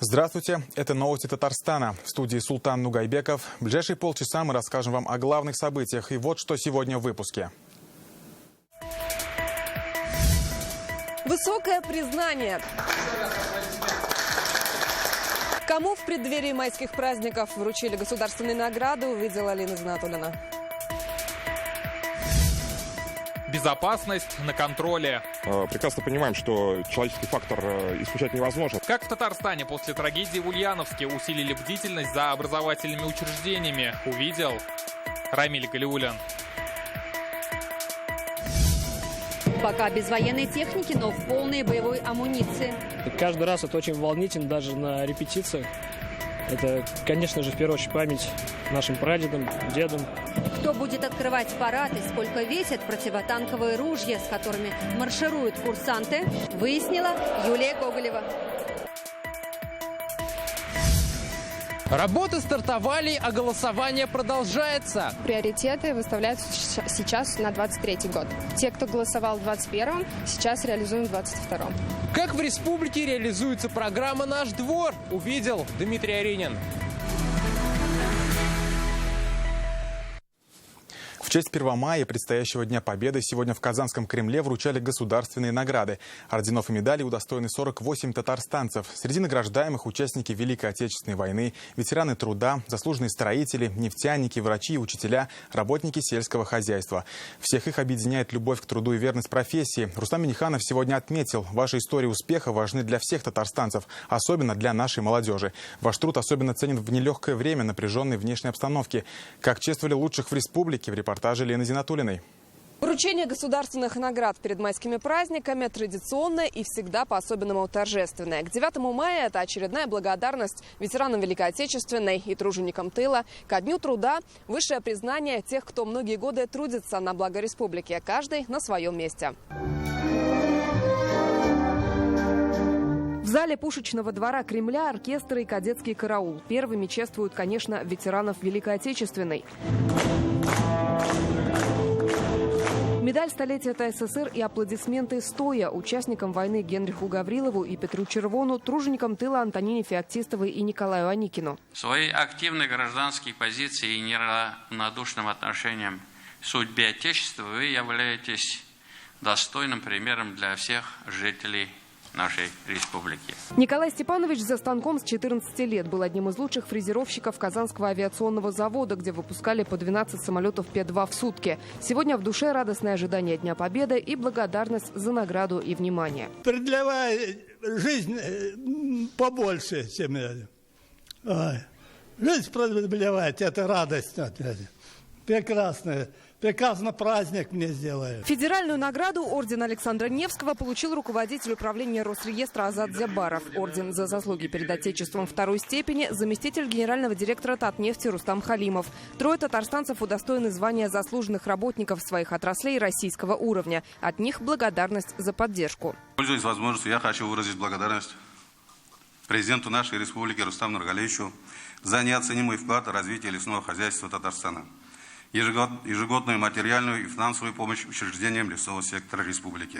Здравствуйте, это новости Татарстана. В студии Султан Нугайбеков. В ближайшие полчаса мы расскажем вам о главных событиях. И вот что сегодня в выпуске. Высокое признание. Кому в преддверии майских праздников вручили государственные награды, увидела Лина Знатулина. Безопасность на контроле. Прекрасно понимаем, что человеческий фактор исключать невозможно. Как в Татарстане после трагедии в Ульяновске усилили бдительность за образовательными учреждениями, увидел Рамиль Галиуллин. Пока без военной техники, но в полной боевой амуниции. Каждый раз это очень волнительно, даже на репетициях. Это, конечно же, в первую очередь память нашим прадедам, дедам. Кто будет открывать парад и сколько весят противотанковые ружья, с которыми маршируют курсанты, выяснила Юлия Гоголева. Работы стартовали, а голосование продолжается. Приоритеты выставляются сейчас на 23-й год. Те, кто голосовал в 21-м, сейчас реализуем в 22-м. Как в республике реализуется программа «Наш двор», увидел Дмитрий Аринин. В честь 1 мая предстоящего Дня Победы сегодня в Казанском Кремле вручали государственные награды. Орденов и медалей удостоены 48 татарстанцев. Среди награждаемых участники Великой Отечественной войны, ветераны труда, заслуженные строители, нефтяники, врачи, учителя, работники сельского хозяйства. Всех их объединяет любовь к труду и верность профессии. Рустам Минниханов сегодня отметил, ваши истории успеха важны для всех татарстанцев, особенно для нашей молодежи. Ваш труд особенно ценен в нелегкое время напряженной внешней обстановки. Как чествовали лучших в республике, в репортаже Лены Зинатуллиной. Вручение государственных наград перед майскими праздниками традиционное и всегда по-особенному торжественное. К 9 мая это очередная благодарность ветеранам Великой Отечественной и труженикам тыла. Ко Дню труда высшее признание тех, кто многие годы трудится на благо республики. Каждый на своем месте. В зале Пушечного двора Кремля оркестр и кадетский караул. Первыми чествуют, конечно, ветеранов Великой Отечественной. Медаль столетия ТССР и аплодисменты стоя участникам войны Генриху Гаврилову и Петру Червону, труженикам тыла Антонине Феоктистовой и Николаю Аникину. Своей активной гражданской позицией и неравнодушным отношением к судьбе Отечества вы являетесь достойным примером для всех жителей нашей республики. Николай Степанович за станком с 14 лет был одним из лучших фрезеровщиков Казанского авиационного завода, где выпускали по 12 самолетов П-2 в сутки. Сегодня в душе радостное ожидание Дня Победы и благодарность за награду и внимание. Продлевая жизнь побольше, чем жизнь продлевать, это радость. Прекрасная. Прекрасно праздник мне сделали. Федеральную награду орден Александра Невского получил руководитель управления Росреестра Азат Зябаров. Орден за заслуги перед Отечеством второй степени заместитель генерального директора Татнефти Рустам Халимов. 3 татарстанцев удостоены звания заслуженных работников своих отраслей российского уровня. От них благодарность за поддержку. Пользуясь возможностью, я хочу выразить благодарность президенту нашей республики Рустаму Нургалиевичу за неоценимый вклад в развитие лесного хозяйства Татарстана. Ежегодную материальную и финансовую помощь учреждениям лесного сектора республики.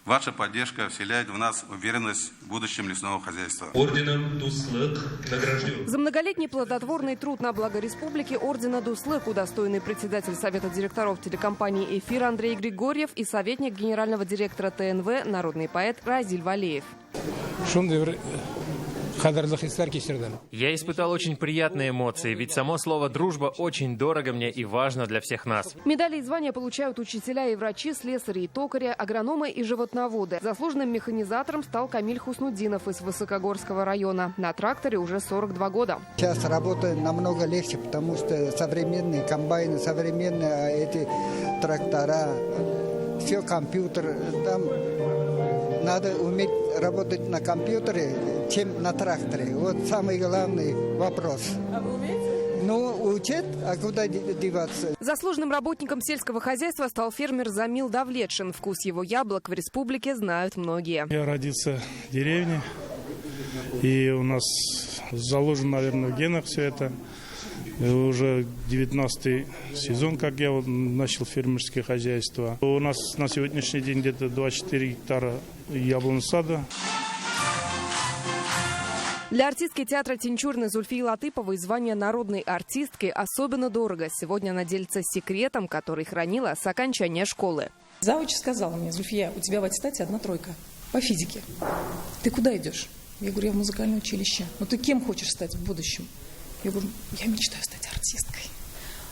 Ваша поддержка вселяет в нас уверенность в будущем лесного хозяйства. Орденом Дуслык награжден. За многолетний плодотворный труд на благо республики ордена Дуслык удостоенный председатель Совета директоров телекомпании «Эфир» Андрей Григорьев и советник генерального директора ТНВ, народный поэт Разиль Валеев. Я испытал очень приятные эмоции, ведь само слово «дружба» очень дорого мне и важно для всех нас. Медали и звания получают учителя и врачи, слесари и токари, агрономы и животноводы. Заслуженным механизатором стал Камиль Хуснудинов из Высокогорского района. На тракторе уже 42 года. Сейчас работа намного легче, потому что современные комбайны, современные эти трактора, все компьютер, там надо уметь работать на компьютере, чем на тракторе. Вот самый главный вопрос. А вы умеете? Ну, учат, а куда деваться? Заслуженным работником сельского хозяйства стал фермер Замил Давлетшин. Вкус его яблок в республике знают многие. Я родился в деревне, и у нас заложено, наверное, в генах все это. Уже 19-й сезон, как я начал фермерское хозяйство. У нас на сегодняшний день где-то 24 гектара яблонного сада. Для артистки театра Тинчурины Зульфии Латыповой звание народной артистки особенно дорого. Сегодня она делится секретом, который хранила с окончания школы. Завуч сказала мне: Зульфия, у тебя в аттестате 1 тройка по физике. Ты куда идешь? Я говорю: я в музыкальное училище. Ну ты кем хочешь стать в будущем? Я говорю: я мечтаю стать артисткой.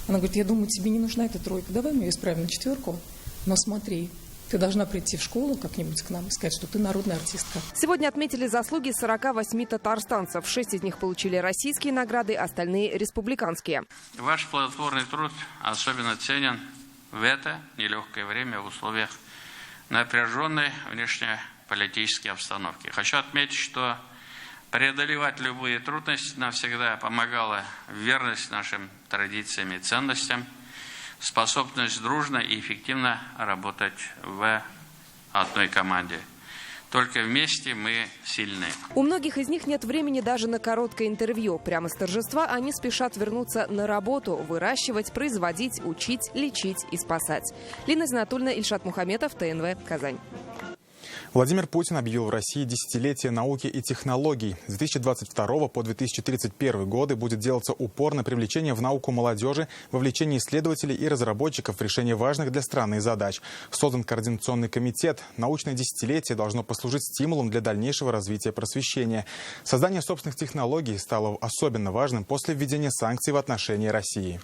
Она говорит: я думаю, тебе не нужна эта тройка. Давай мы ее исправим на 4. Но смотри, ты должна прийти в школу как-нибудь к нам и сказать, что ты народная артистка. Сегодня отметили заслуги 48 татарстанцев. 6 из них получили российские награды, остальные – республиканские. Ваш плодотворный труд особенно ценен в это нелегкое время в условиях напряженной внешнеполитической обстановки. Хочу отметить, что преодолевать любые трудности нам всегда помогала верность нашим традициям и ценностям, способность дружно и эффективно работать в одной команде. Только вместе мы сильны. У многих из них нет времени даже на короткое интервью. Прямо с торжества они спешат вернуться на работу, выращивать, производить, учить, лечить и спасать. Лина Знатульна, Ильшат Мухаметов, ТНВ, Казань. Владимир Путин объявил в России десятилетие науки и технологий. С 2022 по 2031 годы будет делаться упор на привлечение в науку молодежи, вовлечение исследователей и разработчиков в решение важных для страны задач. Создан координационный комитет. Научное десятилетие должно послужить стимулом для дальнейшего развития просвещения. Создание собственных технологий стало особенно важным после введения санкций в отношении России.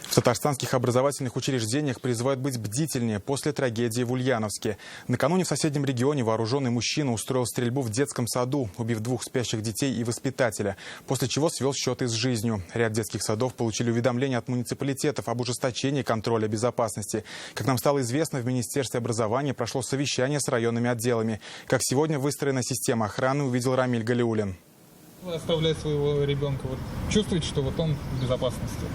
В татарстанских образовательных учреждениях призывают быть бдительнее после трагедии в Ульяновске. Накануне в соседнем регионе вооруженный мужчина устроил стрельбу в детском саду, убив 2 спящих детей и воспитателя, после чего свел счеты с жизнью. Ряд детских садов получили уведомления от муниципалитетов об ужесточении контроля безопасности. Как нам стало известно, в Министерстве образования прошло совещание с районными отделами. Как сегодня выстроена система охраны, увидел Рамиль Галиулин. Оставлять своего ребенка, чувствуете, что он в безопасности?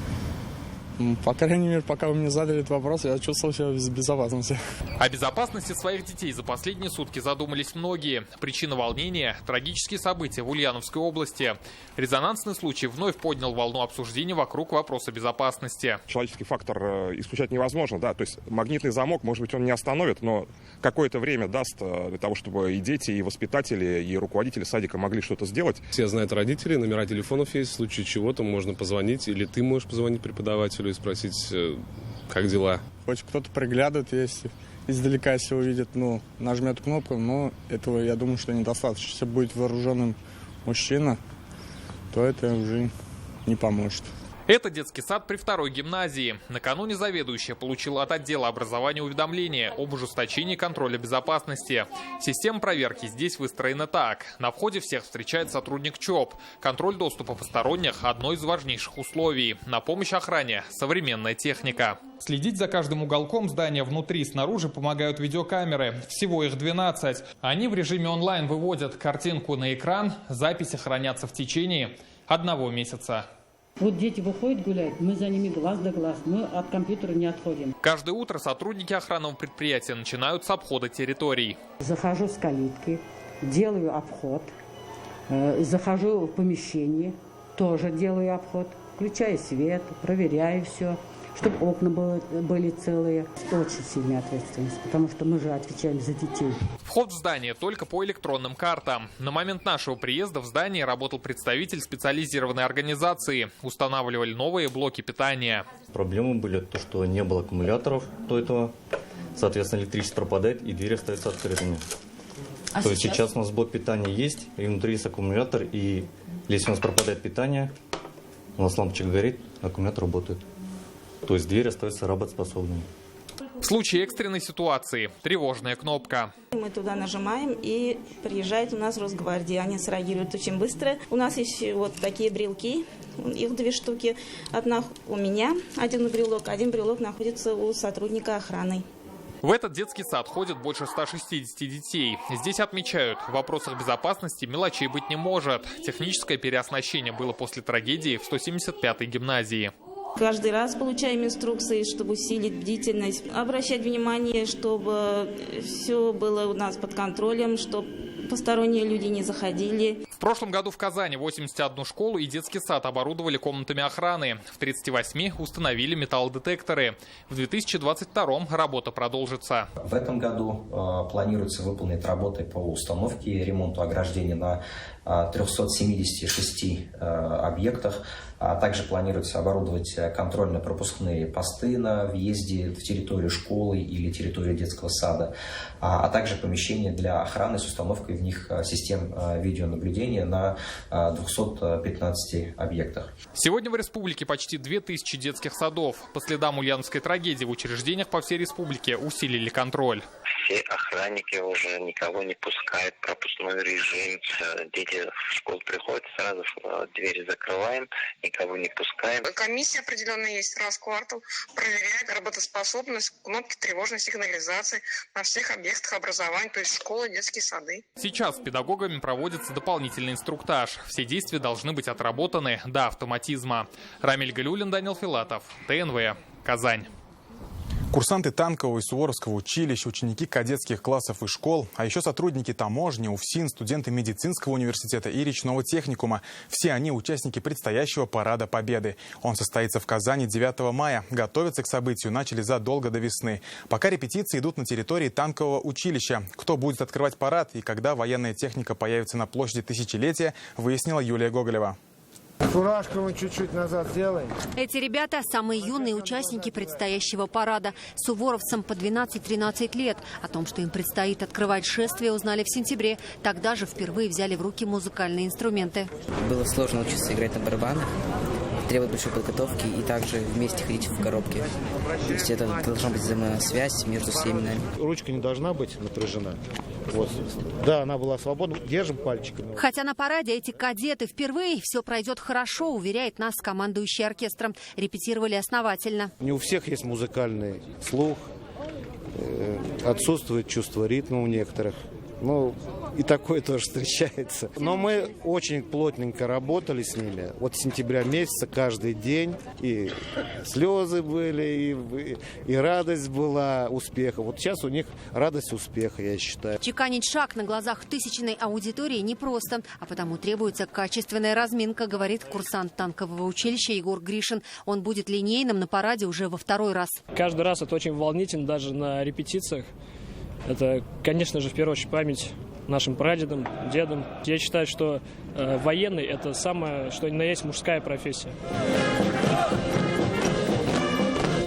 По крайней мере, пока вы мне задали этот вопрос, я чувствовал себя в безопасности. О безопасности своих детей за последние сутки задумались многие. Причина волнения – трагические события в Ульяновской области. Резонансный случай вновь поднял волну обсуждений вокруг вопроса безопасности. Человеческий фактор исключать невозможно, да, то есть магнитный замок, может быть, он не остановит, но какое-то время даст для того, чтобы и дети, и воспитатели, и руководители садика могли что-то сделать. Все знают родителей, номера телефонов есть, в случае чего-то можно позвонить, или ты можешь позвонить преподавателю и спросить, как дела. Хоть кто-то приглядывает, если издалека, если увидит, нажмет кнопку, но этого, я думаю, что недостаточно. Если будет вооруженным мужчина, то это уже не поможет. Это детский сад при 2-й гимназии. Накануне заведующая получила от отдела образования уведомление об ужесточении контроля безопасности. Система проверки здесь выстроена так. На входе всех встречает сотрудник ЧОП. Контроль доступа посторонних – одно из важнейших условий. На помощь охране – современная техника. Следить за каждым уголком здания внутри и снаружи помогают видеокамеры. Всего их 12. Они в режиме онлайн выводят картинку на экран. Записи хранятся в течение 1 месяца. Вот дети выходят гулять, мы за ними глаз да глаз, мы от компьютера не отходим. Каждое утро сотрудники охранного предприятия начинают с обхода территорий. Захожу с калитки, делаю обход, захожу в помещение, тоже делаю обход, включаю свет, проверяю все, чтобы окна были целые. Очень сильная ответственность, потому что мы же отвечаем за детей. Вход в здание только по электронным картам. На момент нашего приезда в здании работал представитель специализированной организации. Устанавливали новые блоки питания. Проблемы были то, что не было аккумуляторов до этого. Соответственно, электричество пропадает и двери остаются открытыми. То есть сейчас у нас блок питания есть, и внутри есть аккумулятор. И если у нас пропадает питание, у нас лампочка горит, аккумулятор работает. То есть дверь остается работоспособной. В случае экстренной ситуации тревожная кнопка. Мы туда нажимаем, и приезжает у нас Росгвардия. Они среагируют очень быстро. У нас есть вот такие брелки, их 2 штуки. Одна у меня, 1 брелок находится у сотрудника охраны. В этот детский сад ходят больше 160 детей. Здесь отмечают, в вопросах безопасности мелочей быть не может. Техническое переоснащение было после трагедии в 175-й гимназии. Каждый раз получаем инструкции, чтобы усилить бдительность, обращать внимание, чтобы все было у нас под контролем, чтобы посторонние люди не заходили. В прошлом году в Казани 81 школу и детский сад оборудовали комнатами охраны. В 38 установили металлодетекторы. В 2022 работа продолжится. В этом году планируется выполнить работы по установке и ремонту ограждений на 376 объектах. А также планируется оборудовать контрольно-пропускные посты на въезде в территорию школы или территорию детского сада, а также помещения для охраны с установкой в них систем видеонаблюдения на 215 объектах. Сегодня в республике почти 2000 детских садов. По следам ульяновской трагедии в учреждениях по всей республике усилили контроль. Все охранники уже никого не пускают, пропускной режим. Дети в школу приходят, сразу двери закрываем, никого не пускаем. Комиссия определенная есть раз в квартал, проверяет работоспособность, кнопки тревожной сигнализации на всех объектах образования, то есть школы, детские сады. Сейчас с педагогами проводится дополнительный инструктаж. Все действия должны быть отработаны до автоматизма. Рамиль Галиуллин, Данил Филатов, ТНВ, Казань. Курсанты танкового и суворовского училища, ученики кадетских классов и школ, а еще сотрудники таможни, УФСИН, студенты медицинского университета и речного техникума. Все они участники предстоящего Парада Победы. Он состоится в Казани 9 мая. Готовиться к событию начали задолго до весны. Пока репетиции идут на территории танкового училища. Кто будет открывать парад и когда военная техника появится на площади Тысячелетия, выяснила Юлия Гоголева. Фуражку мы чуть-чуть назад сделаем. Эти ребята – самые юные участники предстоящего парада. Суворовцам по 12-13 лет. О том, что им предстоит открывать шествие, узнали в сентябре. Тогда же впервые взяли в руки музыкальные инструменты. Было сложно учиться играть на барабанах. Требует большой подготовки и также вместе ходить в коробке. То есть это должна быть взаимосвязь между всеми нами. Ручка не должна быть напряжена. Вот. Да, она была свободна. Держим пальчиками. Хотя на параде эти кадеты впервые, все пройдет хорошо, уверяет нас командующий оркестром. Репетировали основательно. Не у всех есть музыкальный слух. Отсутствует чувство ритма у некоторых. Ну, и такое тоже встречается. Но мы очень плотненько работали с ними. Вот с сентября месяца каждый день. И слезы были, и радость была успеха. Вот сейчас у них радость успеха, я считаю. Чеканить шаг на глазах тысячной аудитории непросто, а потому требуется качественная разминка, говорит курсант танкового училища Егор Гришин. Он будет линейным на параде уже во второй раз. Каждый раз это очень волнительно, даже на репетициях. Это, конечно же, в первую очередь память нашим прадедам, дедам. Я считаю, что военный – это самое, что ни на есть мужская профессия.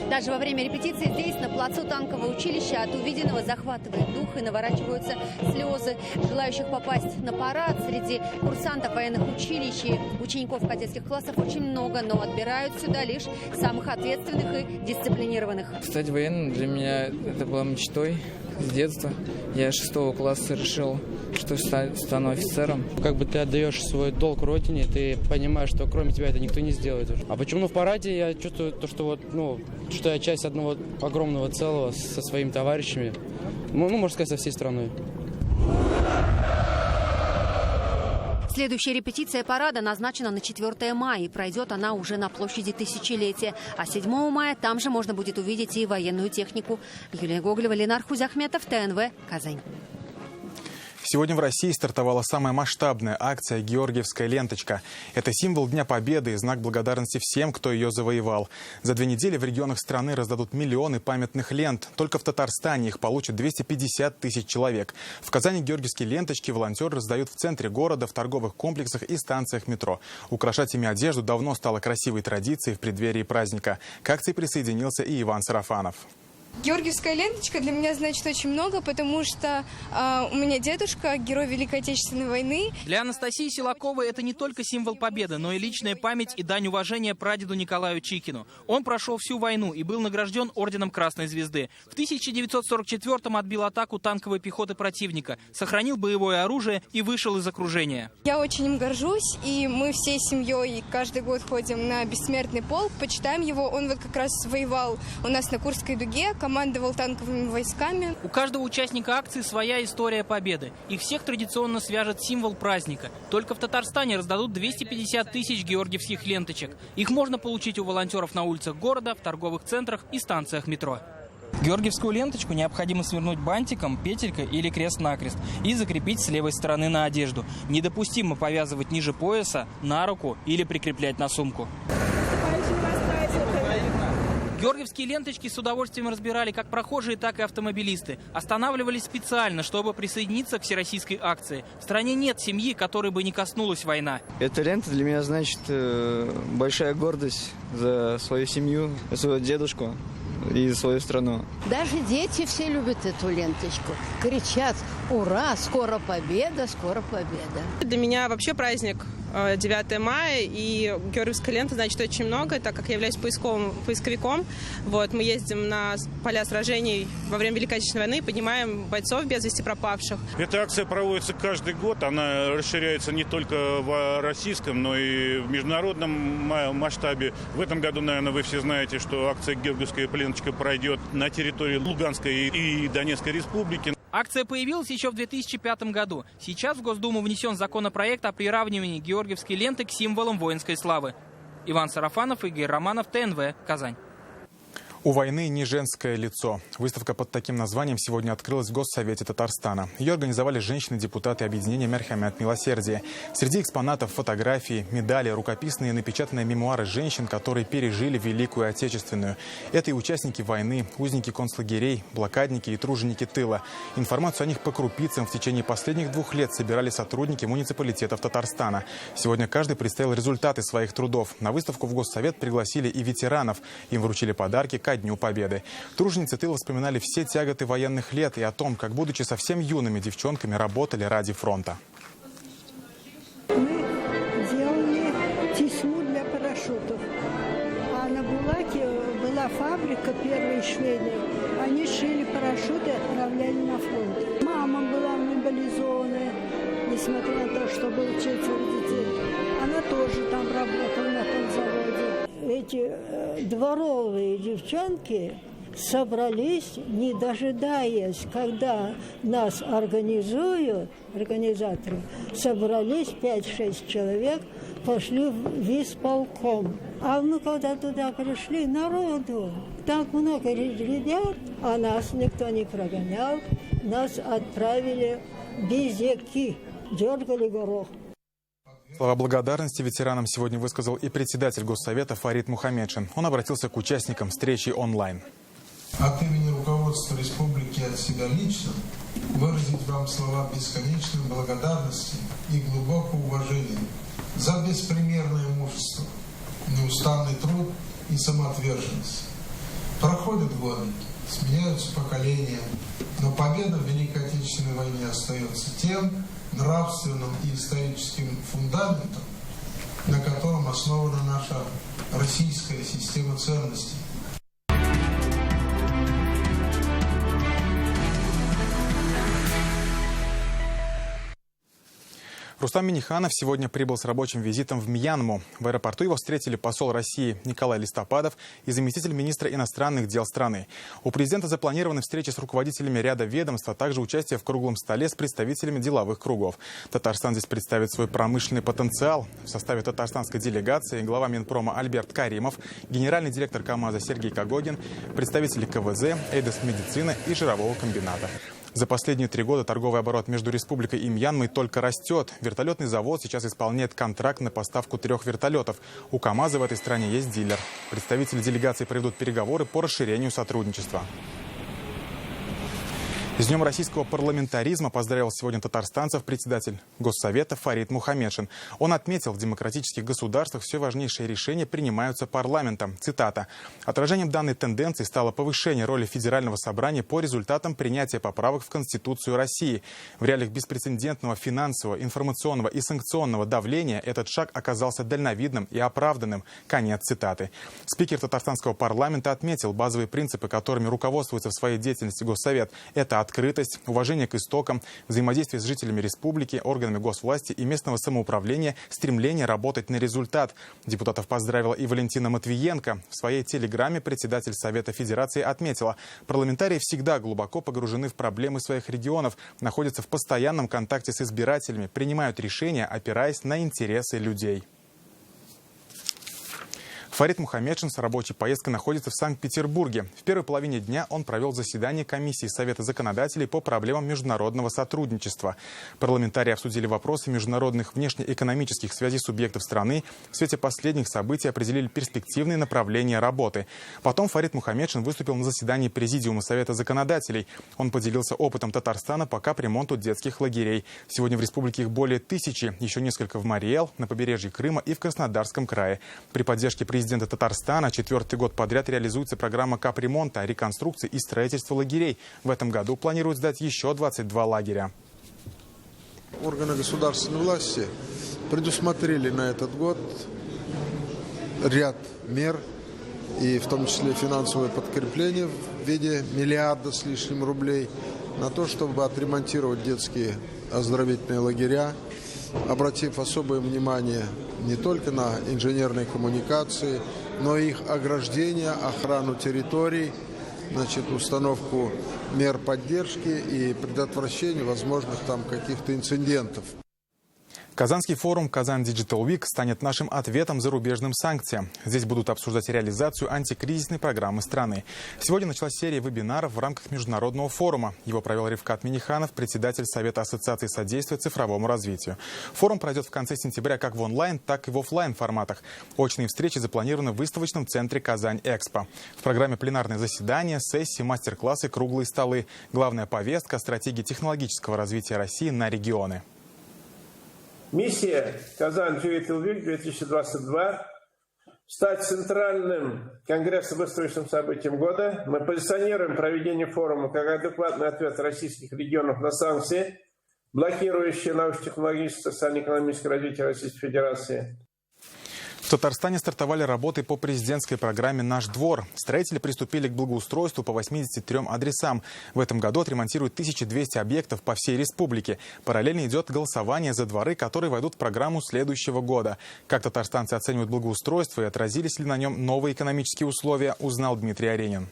Даже во время репетиции здесь, на плацу танкового училища, от увиденного захватывает дух и наворачиваются слезы. Желающих попасть на парад среди курсантов военных училищ и учеников кадетских классов очень много, но отбирают сюда лишь самых ответственных и дисциплинированных. Стать военным для меня это была мечтой с детства. Я 6 класса решил, что стану офицером. Как бы ты отдаешь свой долг родине, ты понимаешь, что кроме тебя это никто не сделает. А почему в параде я чувствую то, что что я часть одного огромного целого со своими товарищами, можно сказать, со всей страной. Следующая репетиция парада назначена на 4 мая, и пройдет она уже на площади Тысячелетия. А 7 мая там же можно будет увидеть и военную технику. Юлия Гоголева, Ленар Хузяхметов, ТНВ, Казань. Сегодня в России стартовала самая масштабная акция «Георгиевская ленточка». Это символ Дня Победы и знак благодарности всем, кто ее завоевал. За 2 недели в регионах страны раздадут миллионы памятных лент. Только в Татарстане их получат 250 тысяч человек. В Казани георгиевские ленточки волонтеры раздают в центре города, в торговых комплексах и станциях метро. Украшать ими одежду давно стало красивой традицией в преддверии праздника. К акции присоединился и Иван Сарафанов. Георгиевская ленточка для меня значит очень много, потому что у меня дедушка герой Великой Отечественной войны. Для Анастасии Силаковой это не только символ победы, но и личная память и дань уважения прадеду Николаю Чикину. Он прошел всю войну и был награжден орденом Красной Звезды. В 1944-м отбил атаку танковой пехоты противника, сохранил боевое оружие и вышел из окружения. Я очень им горжусь, и мы всей семьей каждый год ходим на бессмертный полк, почитаем его. Он вот как раз воевал у нас на Курской дуге, командовал танковыми войсками. У каждого участника акции своя история победы. Их всех традиционно свяжет символ праздника. Только в Татарстане раздадут 250 тысяч георгиевских ленточек. Их можно получить у волонтеров на улицах города, в торговых центрах и станциях метро. Георгиевскую ленточку необходимо свернуть бантиком, петелькой или крест-накрест и закрепить с левой стороны на одежду. Недопустимо повязывать ниже пояса, на руку или прикреплять на сумку. Георгиевские ленточки с удовольствием разбирали как прохожие, так и автомобилисты. Останавливались специально, чтобы присоединиться к всероссийской акции. В стране нет семьи, которой бы не коснулась война. Эта лента для меня значит большая гордость за свою семью, за своего дедушку и свою страну. Даже дети все любят эту ленточку. Кричат: ура, скоро победа, скоро победа. Для меня вообще праздник 9 мая, и Георгиевская лента значит очень много, так как я являюсь поисковиком. Вот, мы ездим на поля сражений во время Великой Отечественной войны и поднимаем бойцов без вести пропавших. Эта акция проводится каждый год, она расширяется не только в российском, но и в международном масштабе. В этом году, наверное, вы все знаете, что акция «Георгиевская ленточка» пройдет на территории Луганской и Донецкой республики. Акция появилась еще в 2005 году. Сейчас в Госдуму внесен законопроект о приравнивании георгиевской ленты к символам воинской славы. Иван Сарафанов, Игорь Романов, ТНВ, Казань. У войны не женское лицо. Выставка под таким названием сегодня открылась в Госсовете Татарстана. Ее организовали женщины-депутаты объединения «Мерхамят Милосердие». Среди экспонатов фотографии, медали, рукописные и напечатанные мемуары женщин, которые пережили Великую Отечественную. Это и участники войны, узники концлагерей, блокадники и труженики тыла. Информацию о них по крупицам в течение последних 2 лет собирали сотрудники муниципалитетов Татарстана. Сегодня каждый представил результаты своих трудов. На выставку в Госсовет пригласили и ветеранов. Им вручили подарки ко Дню Победы. Труженицы тыла вспоминали все тяготы военных лет и о том, как, будучи совсем юными девчонками, работали ради фронта. Мы делали тесьму для парашютов. А на Булаке была фабрика первой швейной. Они шили парашюты и отправляли на фронт. Мама была мобилизованная, несмотря на то, что было 4 детей. Она тоже там работала на том заводе. Эти дворовые девчонки собрались, не дожидаясь, когда нас организуют, организаторы, собрались 5-6 человек, пошли в исполком. А мы когда туда пришли, народу так много ребят, а нас никто не прогонял, нас отправили безяки, дергали горох. Слова благодарности ветеранам сегодня высказал и председатель Госсовета Фарид Мухаммедшин. Он обратился к участникам встречи онлайн. От имени руководства республики, от себя лично, выразить вам слова бесконечной благодарности и глубокого уважения за беспримерное мужество, неустанный труд и самоотверженность. Проходят годы, сменяются поколения, но победа в Великой Отечественной войне остается тем нравственным и историческим фундаментом, на котором основана наша российская система ценностей. Рустам Минниханов сегодня прибыл с рабочим визитом в Мьянму. В аэропорту его встретили посол России Николай Листопадов и заместитель министра иностранных дел страны. У президента запланированы встречи с руководителями ряда ведомств, а также участие в круглом столе с представителями деловых кругов. Татарстан здесь представит свой промышленный потенциал. В составе татарстанской делегации глава Минпрома Альберт Каримов, генеральный директор КАМАЗа Сергей Когогин, представители КВЗ, Эйдес медицины и жирового комбината. За последние 3 года торговый оборот между республикой и Мьянмой только растет. Вертолетный завод сейчас исполняет контракт на поставку 3 вертолетов. У КАМАЗа в этой стране есть дилер. Представители делегации проведут переговоры по расширению сотрудничества. С Днем российского парламентаризма поздравил сегодня татарстанцев председатель Госсовета Фарид Мухаммедшин. Он отметил, в демократических государствах все важнейшие решения принимаются парламентом. Цитата. «Отражением данной тенденции стало повышение роли Федерального собрания по результатам принятия поправок в Конституцию России. В реалиях беспрецедентного финансового, информационного и санкционного давления этот шаг оказался дальновидным и оправданным». Конец цитаты. Спикер татарстанского парламента отметил, базовые принципы, которыми руководствуется в своей деятельности Госсовет – это открытость, уважение к истокам, взаимодействие с жителями республики, органами госвласти и местного самоуправления, стремление работать на результат. Депутатов поздравила и Валентина Матвиенко. В своей телеграмме председатель Совета Федерации отметила, парламентарии всегда глубоко погружены в проблемы своих регионов, находятся в постоянном контакте с избирателями, принимают решения, опираясь на интересы людей. Фарид Мухаммедшин с рабочей поездкой находится в Санкт-Петербурге. В первой половине дня он провел заседание комиссии Совета законодателей по проблемам международного сотрудничества. Парламентарии обсудили вопросы международных внешнеэкономических связей субъектов страны. В свете последних событий определили перспективные направления работы. Потом Фарид Мухаммедшин выступил на заседании Президиума Совета законодателей. Он поделился опытом Татарстана по капремонту детских лагерей. Сегодня в республике их более 1000, еще несколько в Мариэл, на побережье Крыма и в Краснодарском крае. При поддержке президента Татарстана 4-й год подряд реализуется программа капремонта, реконструкции и строительства лагерей. В этом году планируют сдать еще 22 лагеря. Органы государственной власти предусмотрели на этот год ряд мер, и в том числе финансовое подкрепление в виде миллиарда с лишним рублей на то, чтобы отремонтировать детские оздоровительные лагеря, обратив особое внимание не только на инженерные коммуникации, но и их ограждение, охрану территорий, установку мер поддержки и предотвращение возможных там каких-то инцидентов. Казанский форум «Казань Digital Week» станет нашим ответом зарубежным санкциям. Здесь будут обсуждать реализацию антикризисной программы страны. Сегодня началась серия вебинаров в рамках международного форума. Его провел Рифкат Миниханов, председатель Совета Ассоциации содействия цифровому развитию. Форум пройдет в конце сентября как в онлайн, так и в офлайн форматах. Очные встречи запланированы в выставочном центре «Казань-Экспо». В программе пленарные заседания, сессии, мастер-классы, круглые столы. Главная повестка – стратегии технологического развития России на регионы. Миссия «Казань Digital Week 2022» стать центральным конгрессо-выставочным событием года. Мы позиционируем проведение форума как адекватный ответ российских регионов на санкции, блокирующие научно-технологическое и социально-экономическое развитие Российской Федерации. В Татарстане стартовали работы по президентской программе «Наш двор». Строители приступили к благоустройству по 83 адресам. В этом году отремонтируют 1200 объектов по всей республике. Параллельно идет голосование за дворы, которые войдут в программу следующего года. Как татарстанцы оценивают благоустройство и отразились ли на нем новые экономические условия, узнал Дмитрий Аренин.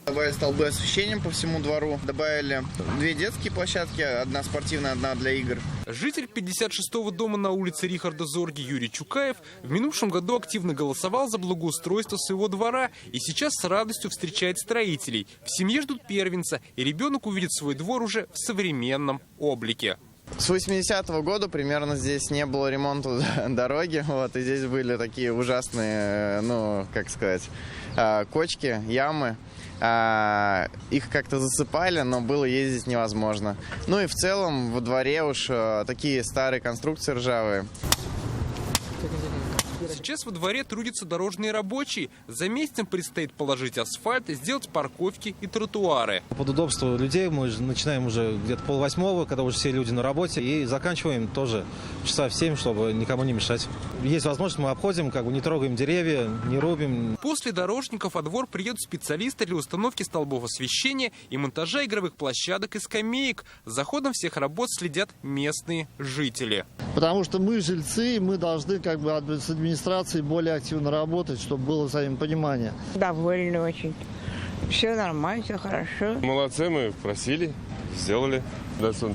Добавили столбы освещением по всему двору, добавили 2 детские площадки, 1 спортивная, 1 для игр. Житель 56-го дома на улице Рихарда Зорги Юрий Чукаев в минувшем году активно голосовал за благоустройство своего двора и сейчас с радостью встречает строителей. В семье ждут первенца, и ребенок увидит свой двор уже в современном облике. С 80-го года примерно здесь не было ремонта дороги, и здесь были такие ужасные, кочки, ямы. Их как-то засыпали, но было ездить невозможно. Ну и в целом во дворе уж такие старые конструкции ржавые. Сейчас во дворе трудятся дорожные рабочие. За месяцем предстоит положить асфальт, сделать парковки и тротуары. Под удобство людей мы начинаем уже где-то 7:30, когда уже все люди на работе, и заканчиваем тоже часа в 7, чтобы никому не мешать. Есть возможность, мы обходим, не трогаем деревья, не рубим. После дорожников во двор приедут специалисты для установки столбов освещения и монтажа игровых площадок и скамеек. За ходом всех работ следят местные жители. Потому что мы жильцы, мы должны с администрацией более активно работать, чтобы было взаимопонимание. Довольны очень. Все нормально, все хорошо. Молодцы, мы просили, сделали. У нас 2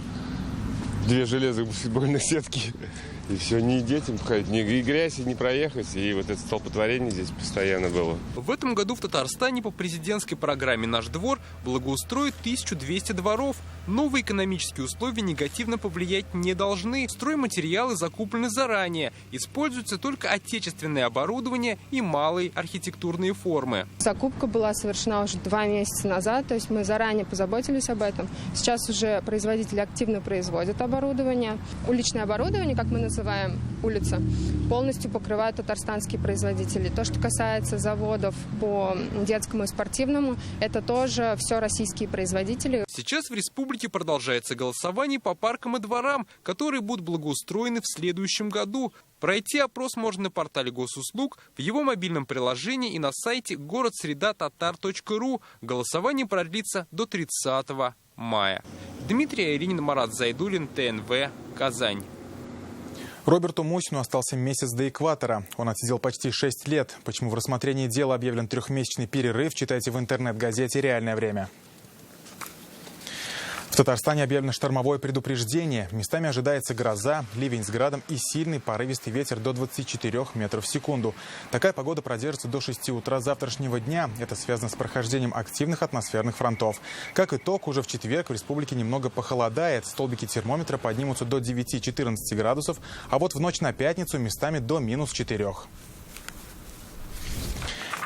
железных баскетбольных сетки. И все, ни детям ходить, ни грязь, ни проехать. И вот это столпотворение здесь постоянно было. В этом году в Татарстане по президентской программе «Наш двор» благоустроят 1200 дворов. Новые экономические условия негативно повлиять не должны. Стройматериалы закуплены заранее. Используется только отечественное оборудование и малые архитектурные формы. Закупка была совершена уже 2 месяца назад, то есть мы заранее позаботились об этом. Сейчас уже производители активно производят оборудование. Уличное оборудование, как мы называем улица, полностью покрывают татарстанские производители. То, что касается заводов по детскому и спортивному, это тоже все российские производители. Сейчас в республике продолжается голосование по паркам и дворам, которые будут благоустроены в следующем году. Пройти опрос можно на портале госуслуг, в его мобильном приложении и на сайте городсредататар.ру. Голосование продлится до 30 мая. Дмитрий Айринин, Марат Зайдуллин, ТНВ, Казань. Роберту Мосину остался месяц до экватора. Он отсидел почти 6 лет. Почему в рассмотрении дела объявлен 3-месячный перерыв, читайте в интернет-газете «Реальное время». Татарстане объявлено штормовое предупреждение. Местами ожидается гроза, ливень с градом и сильный порывистый ветер до 24 метров в секунду. Такая погода продержится до 6 утра завтрашнего дня. Это связано с прохождением активных атмосферных фронтов. Как итог, уже в четверг в республике немного похолодает. Столбики термометра поднимутся до 9-14 градусов, а вот в ночь на пятницу местами до -4.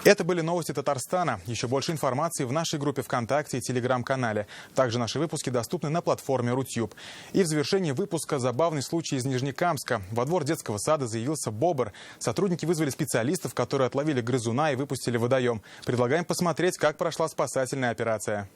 Это были новости Татарстана. Еще больше информации в нашей группе ВКонтакте и Телеграм-канале. Также наши выпуски доступны на платформе Рутюб. И в завершении выпуска забавный случай из Нижнекамска. Во двор детского сада заявился бобр. Сотрудники вызвали специалистов, которые отловили грызуна и выпустили в водоем. Предлагаем посмотреть, как прошла спасательная операция.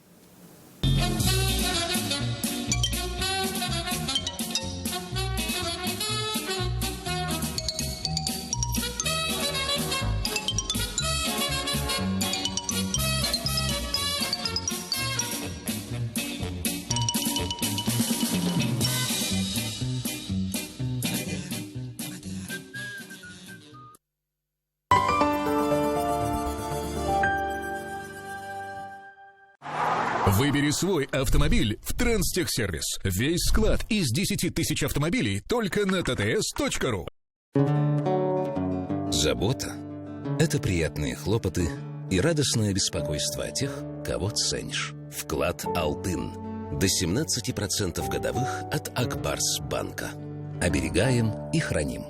Выбери свой автомобиль в Транстехсервис. Весь склад из 10 тысяч автомобилей только на tts.ru. Забота – это приятные хлопоты и радостное беспокойство о тех, кого ценишь. Вклад «Алтын». До 17% годовых от Акбарсбанка. Оберегаем и храним.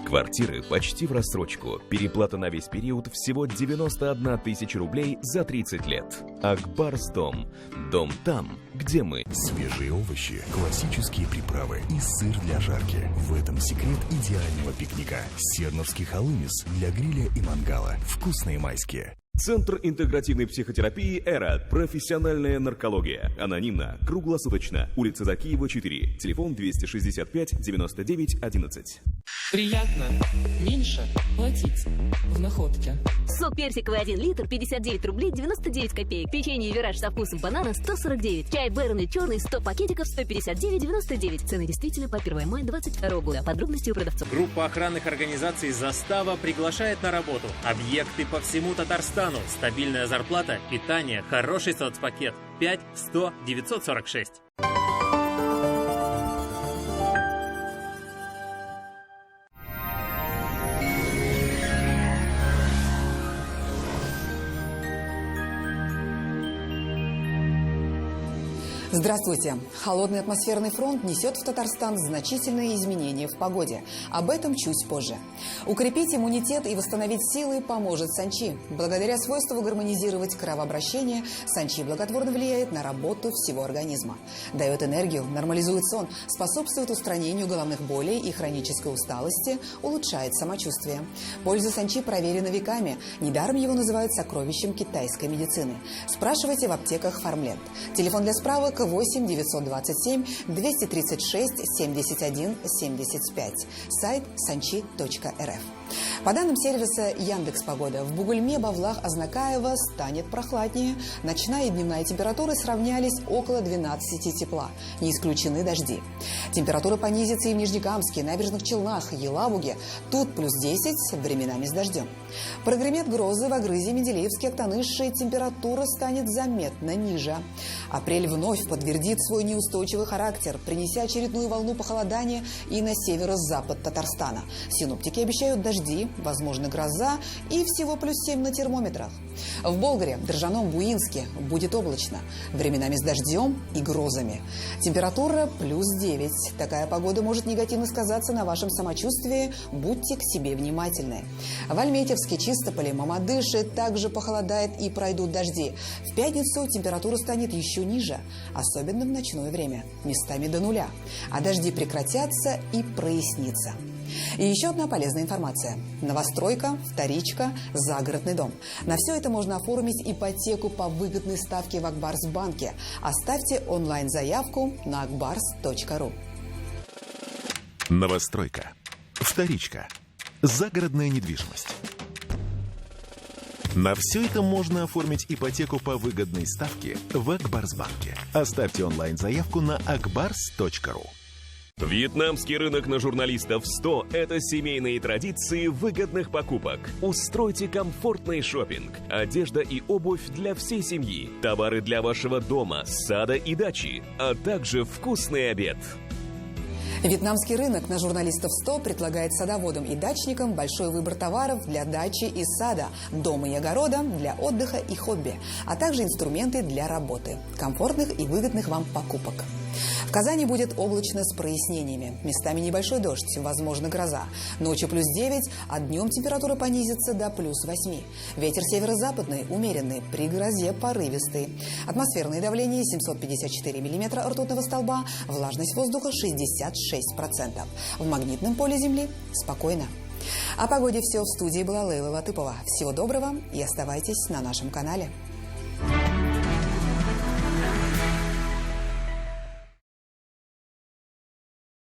Квартиры почти в рассрочку. Переплата на весь период всего 91 тысяча рублей за 30 лет. Акбарсдом. Дом там, где мы. Свежие овощи, классические приправы и сыр для жарки. В этом секрет идеального пикника. Серновский халумис для гриля и мангала. Вкусные майские. Центр интегративной психотерапии «Эра». Профессиональная наркология. Анонимно, круглосуточно. Улица Закиева, 4. Телефон 265 99 11. Приятно. Меньше платить в находке. Сок персиковый 1 литр 59 рублей 99 копеек. Печенье «Вираж» со вкусом банана 149. Чай «Бернли» черный 100 пакетиков 159,99. Цены действительно по 1 мая 2022 года. Подробности у продавцов. Группа охранных организаций «Застава» приглашает на работу. Объекты по всему Татарстану. Стабильная зарплата, питание, хороший соцпакет. 5 100 946. Здравствуйте! Холодный атмосферный фронт несет в Татарстан значительные изменения в погоде. Об этом чуть позже. Укрепить иммунитет и восстановить силы поможет санчи. Благодаря свойству гармонизировать кровообращение, санчи благотворно влияет на работу всего организма. Дает энергию, нормализует сон, способствует устранению головных болей и хронической усталости, улучшает самочувствие. Польза санчи проверена веками. Недаром его называют сокровищем китайской медицины. Спрашивайте в аптеках Фармленд. Телефон для справок 8 927 236 71 75. Сайт sanchi.rf. По данным сервиса Яндекс.Погода, в Бугульме, Бавлах, Азнакаево станет прохладнее. Ночная и дневная температуры сравнялись около 12 тепла. Не исключены дожди. Температура понизится и в Нижнекамске, Набережных Челнах, Елабуге. Тут плюс 10, временами с дождем. Прогремят грозы в Агрызе, Менделеевске, Актаныше. Температура станет заметно ниже. Апрель вновь подтвердит свой неустойчивый характер, принеся очередную волну похолодания и на северо-запад Татарстана. Синоптики обещают дожди, возможно гроза и всего плюс 7 на термометрах. В Болгаре, Дрожжаном, Буинске будет облачно, временами с дождем и грозами. Температура плюс 9. Такая погода может негативно сказаться на вашем самочувствии, будьте к себе внимательны. В Альметьевске, Чистополе, Мамадыше также похолодает и пройдут дожди. В пятницу температура станет еще ниже, особенно в ночное время, местами до нуля. А дожди прекратятся и прояснится. И еще одна полезная информация. Новостройка, вторичка, загородный дом. На все это можно оформить ипотеку по выгодной ставке в Акбарсбанке. Оставьте онлайн-заявку на akbars.ru. Новостройка, вторичка, загородная недвижимость. На все это можно оформить ипотеку по выгодной ставке в Акбарсбанке. Оставьте онлайн-заявку на akbars.ru. Вьетнамский рынок на журналистов 100 – это семейные традиции выгодных покупок. Устройте комфортный шопинг, одежда и обувь для всей семьи, товары для вашего дома, сада и дачи, а также вкусный обед. Вьетнамский рынок на журналистов 100 предлагает садоводам и дачникам большой выбор товаров для дачи и сада, дома и огорода, для отдыха и хобби, а также инструменты для работы, комфортных и выгодных вам покупок. В Казани будет облачно с прояснениями. Местами небольшой дождь, возможно гроза. Ночью плюс 9, а днем температура понизится до плюс 8. Ветер северо-западный, умеренный, при грозе порывистый. Атмосферное давление 754 миллиметра ртутного столба, влажность воздуха 66%. В магнитном поле Земли спокойно. О погоде все. В студии была Лейла Латыпова. Всего доброго и оставайтесь на нашем канале.